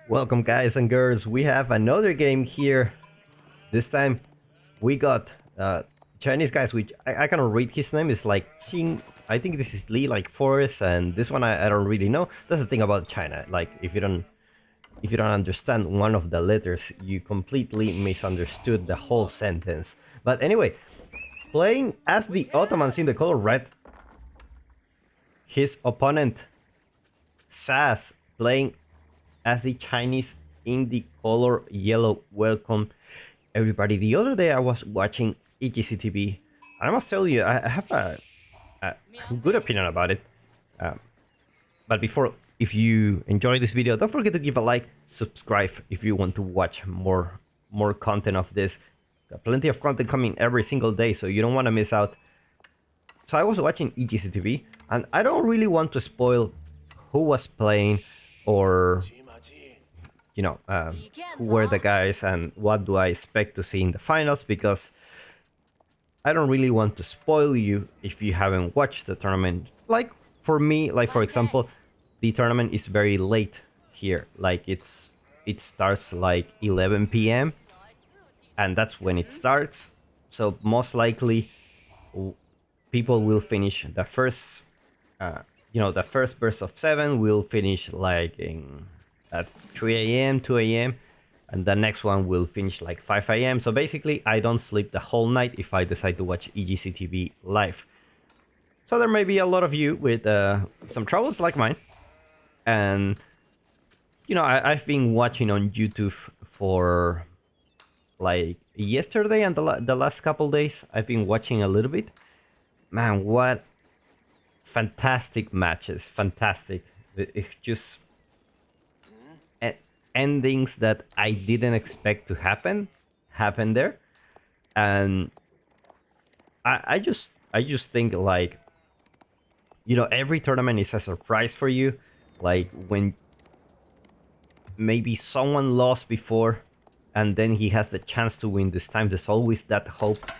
Welcome guys and girls, we have another game here. This time we got Chinese guys, which I cannot read his name. It's like Xing, I think this is Li, like Forest, and this one I don't really know. That's the thing about China, like if you don't understand one of the letters, you completely misunderstood the whole sentence. But anyway, playing as the Ottomans in the color red, his opponent Sass playing as the Chinese in the color yellow. Welcome everybody. The other day I was watching EGCTV and I must tell you I have a good opinion about it. But before, if you enjoy this video, don't forget to give a like, subscribe if you want to watch more content of this. Got plenty of content coming every single day, so you don't want to miss out. So I was watching EGCTV and I don't really want to spoil who was playing or who were the guys and what do I expect to see in the finals, because I don't really want to spoil you if you haven't watched the tournament. Like for me, like for example, the tournament is very late here. Like it starts like 11 p.m. and that's when it starts. So most likely people will finish the first the first burst of 7 will finish like at 3 a.m., 2 a.m., and the next one will finish like 5 a.m. So basically, I don't sleep the whole night if I decide to watch EGCTV live. So there may be a lot of you with some troubles like mine. And, I've been watching on YouTube for like yesterday and the last couple days. I've been watching a little bit. Man, what fantastic matches. Fantastic. It's just endings that I didn't expect to happen there. And I just think, like, every tournament is a surprise for you. Like when maybe someone lost before and then he has the chance to win this time, there's always that hope.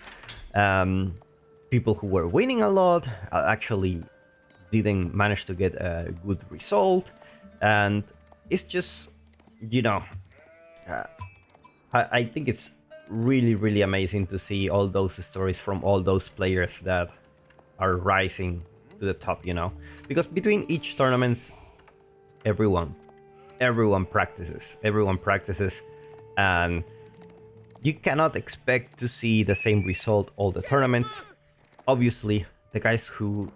People who were winning a lot actually didn't manage to get a good result, and it's just I think it's really amazing to see all those stories from all those players that are rising to the top, because between each tournaments everyone practices, and you cannot expect to see the same result all the tournaments. Obviously the guys who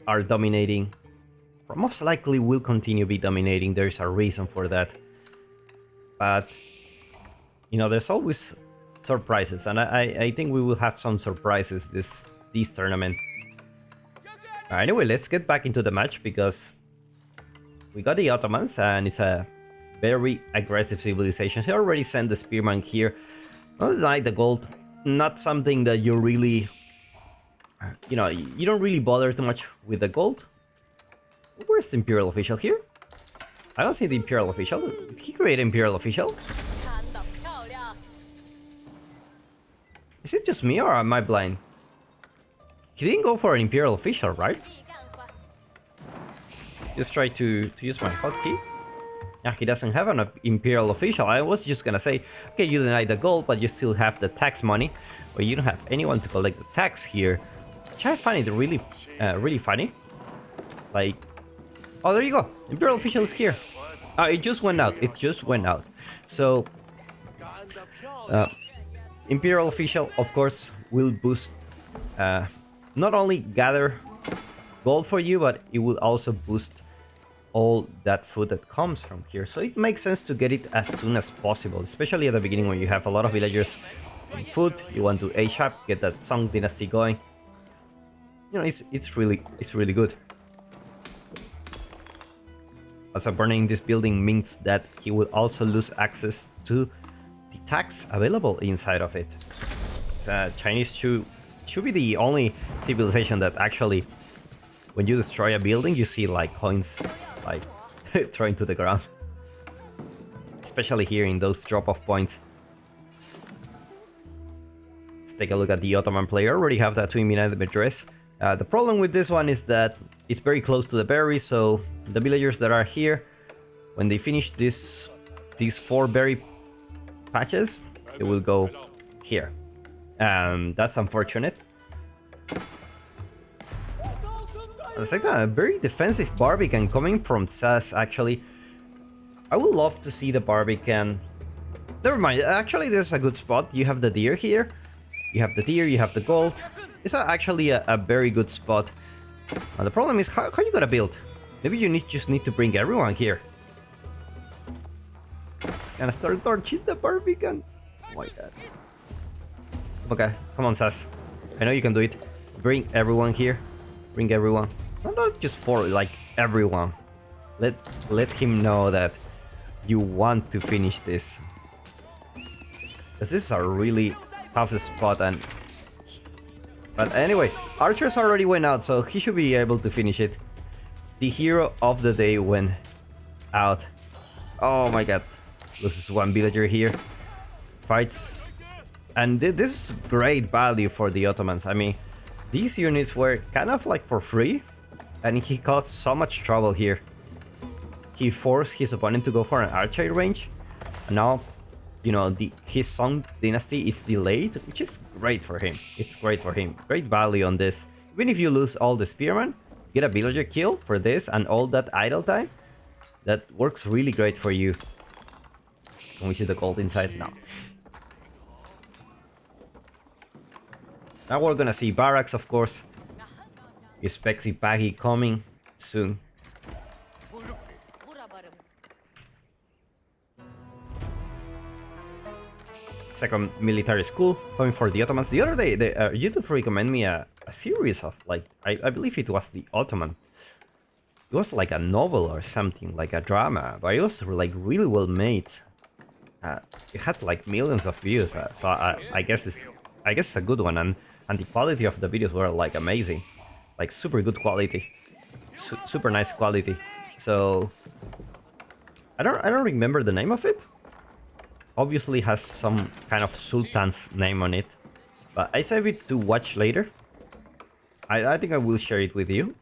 are dominating most likely will continue be dominating. There's a reason for that. But there's always surprises, and I think we will have some surprises this tournament. Anyway, let's get back into the match, because we got the Ottomans and it's a very aggressive civilization. He already sent the spearman here. Not like the gold, not something that you really you don't really bother too much with the gold. Where's the Imperial official here? I don't see the Imperial official. Did he create Imperial official? Is it just me or am I blind? He didn't go for an Imperial official, right? Just try to use my hotkey. Yeah, he doesn't have an Imperial official. I was just gonna say, okay, you denied the gold, but you still have the tax money. But you don't have anyone to collect the tax here. Which I find it really funny. Like, oh, there you go. Imperial official is here. It just went out. So, Imperial official, of course, will boost, not only gather gold for you, but it will also boost all that food that comes from here. So it makes sense to get it as soon as possible, especially at the beginning when you have a lot of villagers and food. You want to ASAP get that Song dynasty going. It's really good. Also, burning this building means that he will also lose access to the tax available inside of it. So, Chinese should be the only civilization that actually, when you destroy a building, you see like coins like thrown to the ground. Especially here in those drop-off points. Let's take a look at the Ottoman player. Already have that twin-minute address. The problem with this one is that it's very close to the berry, so the villagers that are here, when they finish this these 4 berry patches, it will go here. That's unfortunate. It's like a very defensive Barbican coming from Sass, actually. I would love to see the Barbican. Never mind, actually this is a good spot. You have the deer here. You have the deer, you have the gold. It's actually a very good spot. The problem is, how you gonna build? Maybe you just need to bring everyone here. It's gonna start torching the Barbican. Oh my god. Okay, come on, Sass. I know you can do it. Bring everyone here. Bring everyone. Not just for, like, everyone. Let him know that you want to finish this. Because this is a really tough spot, but anyway, archers already went out, so he should be able to finish it. The hero of the day went out. Oh my god. Loses 1 villager here. Fights. And this is great value for the Ottomans. I mean, these units were kind of like for free, and he caused so much trouble here. He forced his opponent to go for an archery range, and now, you know, his Song dynasty is delayed, which is great for him. It's great for him. Great value on this. Even if you lose all the spearmen, get a villager kill for this and all that idle time, that works really great for you. Can we see the gold inside? No. Now we're gonna see barracks, of course. Expect Zipagi coming soon. Second military school coming for the Ottomans. The other day, YouTube recommended me a series of, like, I believe it was the Ottoman. It was like a novel or something, like a drama, but it was like really well made. It had like millions of views, so I guess it's a good one, and the quality of the videos were like amazing, like super good quality, super nice quality. So I don't remember the name of it. Obviously has some kind of sultan's name on it, but I save it to watch later. I think I will share it with you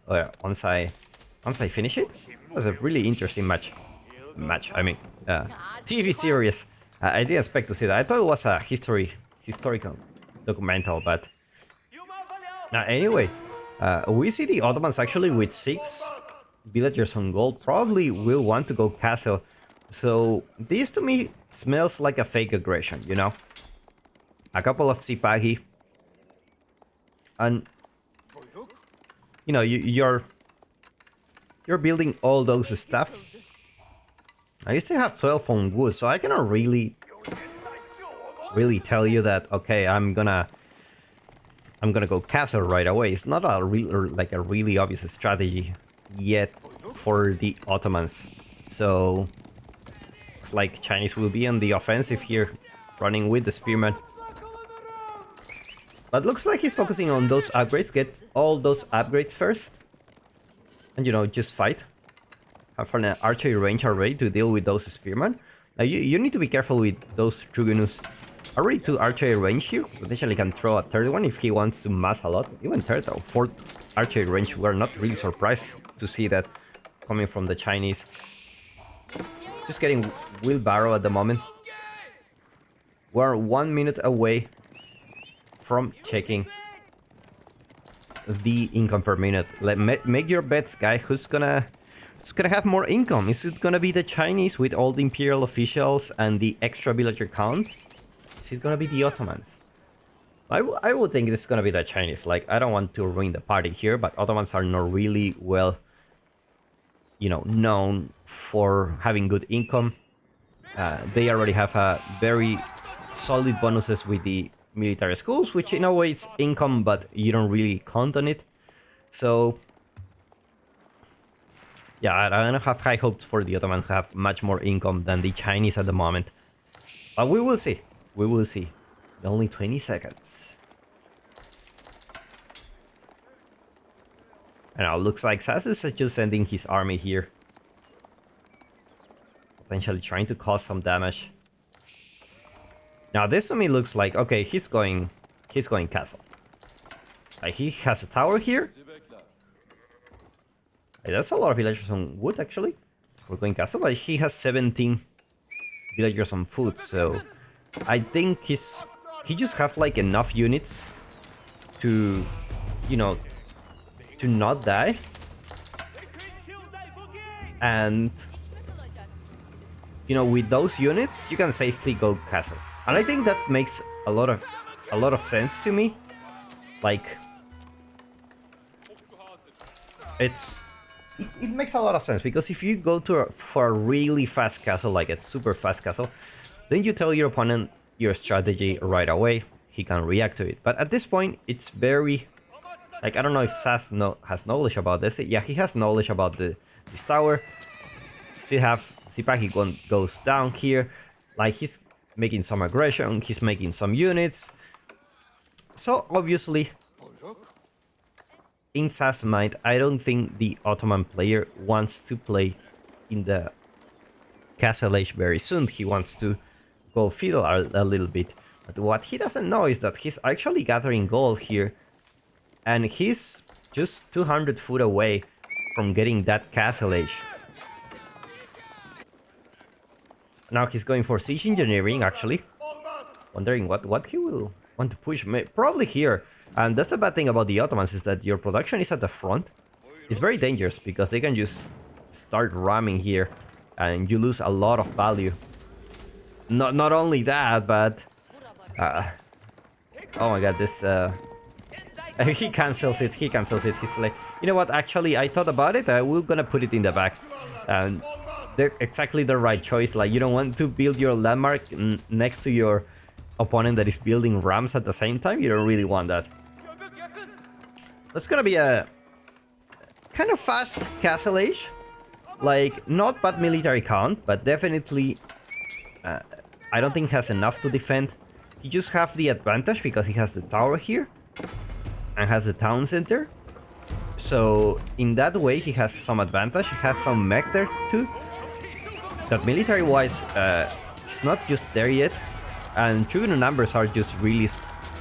once I finish it. It was a really interesting match. I mean, TV series. I didn't expect to see that. I thought it was a historical documental, but anyway, we see the Ottomans actually with 6 villagers on gold. Probably will want to go castle. So this to me smells like a fake aggression, you know? A couple of Sipagi. And you know, you're building all those stuff. I used to have 12 on wood, so I cannot really tell you that, okay, I'm gonna go castle right away. It's not a really obvious strategy yet for the Ottomans. So it's like Chinese will be on the offensive here, running with the spearman. But looks like he's focusing on those upgrades. Get all those upgrades first, and you know, just fight. Have an archery range already to deal with those spearmen. Now you need to be careful with those Trugunus. Already 2 archery range here. Potentially can throw a 3rd one if he wants to mass a lot. Even 3rd or 4th archery range. We're not really surprised to see that coming from the Chinese. Just getting wheelbarrow at the moment. We're 1 minute away from checking the income per minute. Make your bets, guy. Who's gonna have more income? Is it gonna be the Chinese with all the imperial officials and the extra villager count? Is it gonna be the Ottomans? I would think it's gonna be the Chinese. Like, I don't want to ruin the party here, but Ottomans are not really well, you know, known for having good income. They already have a very solid bonuses with the military schools, which in a way it's income, but you don't really count on it. So yeah, I don't have high hopes for the Ottomans to have much more income than the Chinese at the moment. But we will see. We will see. Only 20 seconds. And now looks like Sass is just sending his army here. Potentially trying to cause some damage. Now this to me looks like, okay, he's going castle. Like, he has a tower here. Hey, that's a lot of villagers on wood, actually. We're going castle, but he has 17 villagers on foot, so I think he just have like enough units to, you know, to not die, and you know, with those units you can safely go castle, and I think that makes a lot of sense to me. Like, it makes a lot of sense, because if you go for a really fast castle, like a super fast castle, then you tell your opponent your strategy right away, he can react to it. But at this point, it's very, like, I don't know if Sass has knowledge about this. Yeah, he has knowledge about this tower. Still have Sipagi goes down here, like he's making some aggression, he's making some units. So obviously, in Sass' mind, I don't think the Ottoman player wants to play in the Castle Age very soon. He wants to go fiddle a little bit. But what he doesn't know is that he's actually gathering gold here, and he's just 200 foot away from getting that Castle Age. Now he's going for siege engineering, actually. Wondering what he will want to push. Probably here. And that's the bad thing about the Ottomans, is that your production is at the front. It's very dangerous, because they can just start ramming here, and you lose a lot of value. Not only that, but oh my god, this he cancels it. He's like, you know what? Actually, I thought about it. We're gonna put it in the back, and they're exactly the right choice. Like, you don't want to build your landmark next to your opponent that is building rams at the same time. You don't really want that. That's gonna be a kind of fast Castle Age. Like, not bad military count, but definitely I don't think has enough to defend. He just have the advantage because he has the tower here and has the town center. So in that way he has some advantage. He has some mech there too. But military wise, it's not just there yet, and Tribune numbers are just really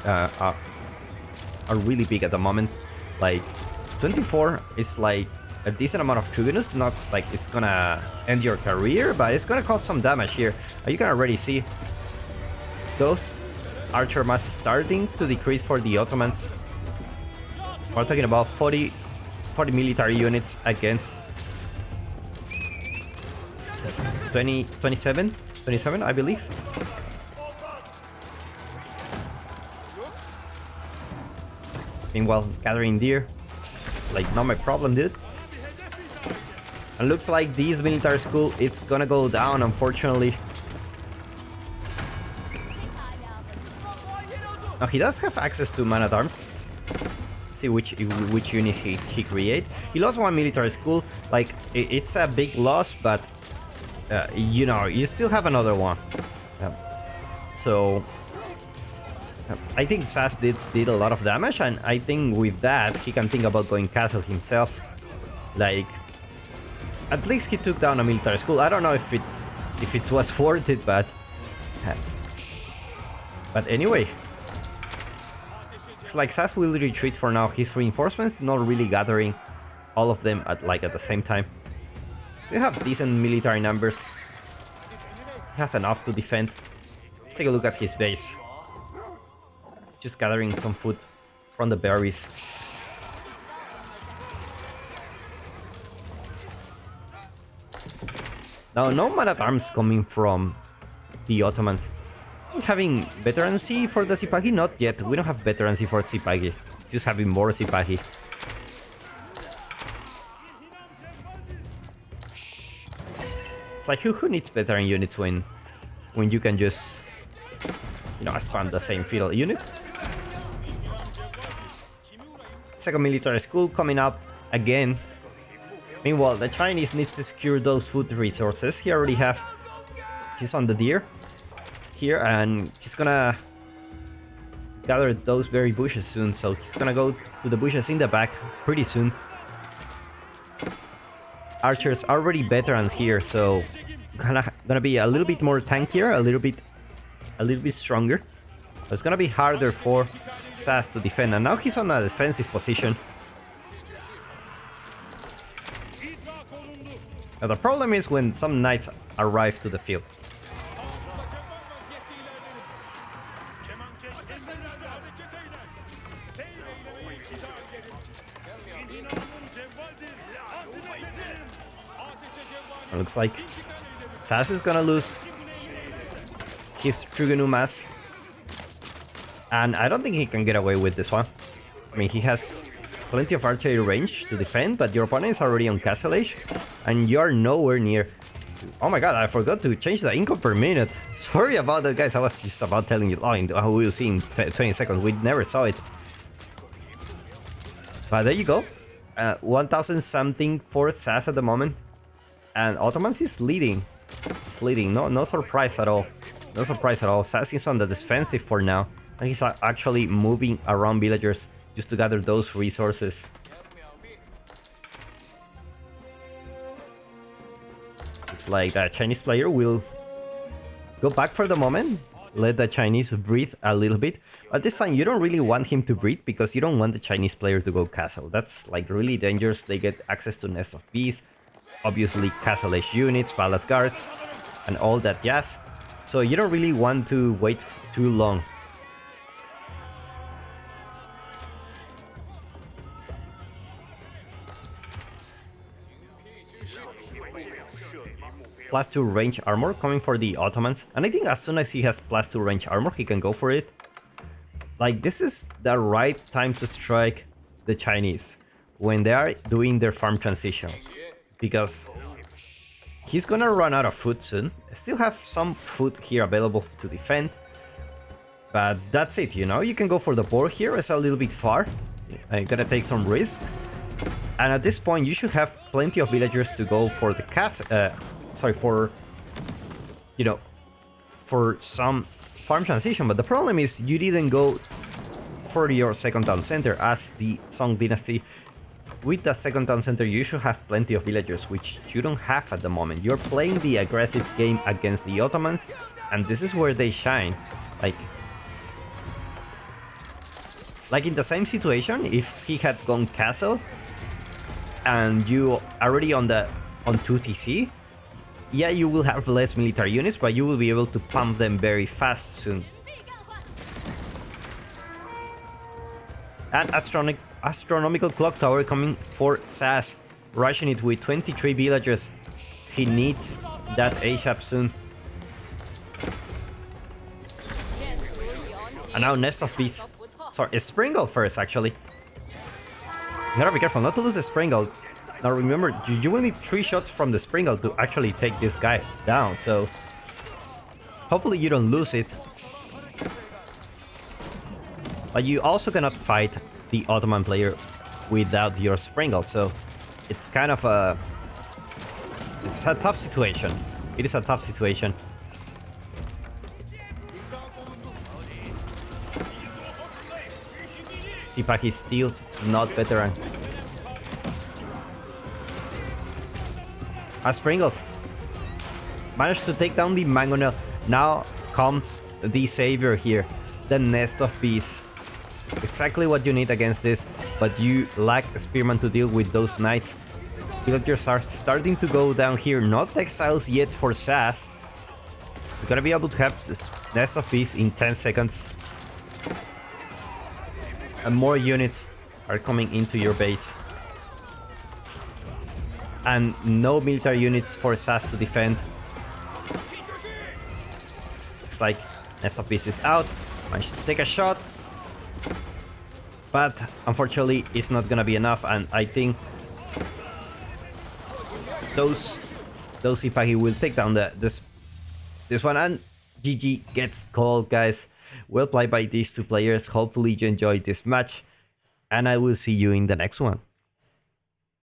are really big at the moment. Like 24 is like a decent amount of tribunes, not like it's gonna end your career, but it's gonna cause some damage here. You can already see those archer mass starting to decrease for the Ottomans. We're talking about 40 military units against 27, I believe. Meanwhile, gathering deer, like, not my problem, dude. And looks like this military school, it's gonna go down, unfortunately. Now he does have access to man-at-arms. See which unit he create. He lost one military school. Like, it's a big loss, but you know, you still have another one. So I think Sass did a lot of damage, and I think with that he can think about going castle himself. Like, at least he took down a military school. I don't know if it was worth it, but anyway, it's like Sass will retreat for now. His reinforcements not really gathering all of them at the same time. Still have decent military numbers. He has enough to defend. Let's take a look at his base. Just gathering some food from the berries. Now, no man-at-arms coming from the Ottomans. Having veterancy for the Sipagi? Not yet. We don't have veterancy for Sipagi. Just having more Sipagi. It's like, who needs veteran units when you can just, you know, expand the same field unit? Second military school coming up again. Meanwhile, the Chinese needs to secure those food resources. He's on the deer here, and he's gonna gather those berry bushes soon. So he's gonna go to the bushes in the back pretty soon. Archers are already veterans here, so gonna be a little bit more tankier, a little bit stronger. So it's gonna be harder for Sass to defend, and now he's on a defensive position. Now the problem is when some knights arrive to the field. It looks like Sass is gonna lose his Trugenu mass. And I don't think he can get away with this one. I mean, he has plenty of archery range to defend, but your opponent is already on Castle Age, and you are nowhere near. Oh my god, I forgot to change the income per minute. Sorry about that, guys. I was just about telling you. Oh, we'll see in 20 seconds. We never saw it. But there you go. 1,000 something for Sass at the moment. And Ottomans is leading. It's leading. No surprise at all. No surprise at all. Sass is on the defensive for now. And he's actually moving around villagers just to gather those resources. Looks like the Chinese player will go back for the moment. Let the Chinese breathe a little bit. But this time you don't really want him to breathe because you don't want the Chinese player to go castle. That's like really dangerous. They get access to Nest of Bees, obviously castle age units, palace guards, and all that jazz. So you don't really want to wait too long. +2 range armor coming for the Ottomans, and I think as soon as he has +2 range armor, he can go for it. Like, this is the right time to strike the Chinese when they are doing their farm transition, because he's gonna run out of food soon. Still have some food here available to defend, but that's it, you know. You can go for the board here. It's a little bit far. I gotta take some risk, and at this point you should have plenty of villagers to go for the for some farm transition. But the problem is you didn't go for your second town center as the Song Dynasty. With the second town center you should have plenty of villagers, which you don't have at the moment. You're playing the aggressive game against the Ottomans, and this is where they shine. Like in the same situation, if he had gone castle and you already on 2TC, yeah, you will have less military units, but you will be able to pump them very fast soon. And astronomical clock tower coming for Sass, rushing it with 23 villagers. He needs that ASAP soon. And now Nest of Bees. Sorry, it's Springle first, actually. You gotta be careful not to lose the Springle. Now remember, you will need 3 shots from the Springle to actually take this guy down, so hopefully you don't lose it. But you also cannot fight the Ottoman player without your Springle, so it's kind of it's a tough situation. It is a tough situation. Zipak is still not veteran. As Springles managed to take down the Mangonel. Now comes the savior here, the Nest of Bees. Exactly what you need against this, but you lack Spearman to deal with those knights. Villagers are starting to go down here, not exiles yet for Sass. He's gonna be able to have this Nest of Bees in 10 seconds. And more units are coming into your base. And no military units for Sass to defend. Looks like Nest of Bees is out. Managed to take a shot. But unfortunately it's not gonna be enough, and I think those Ipagi will take down this one, and GG gets called, guys. Well played by these two players. Hopefully you enjoyed this match, and I will see you in the next one.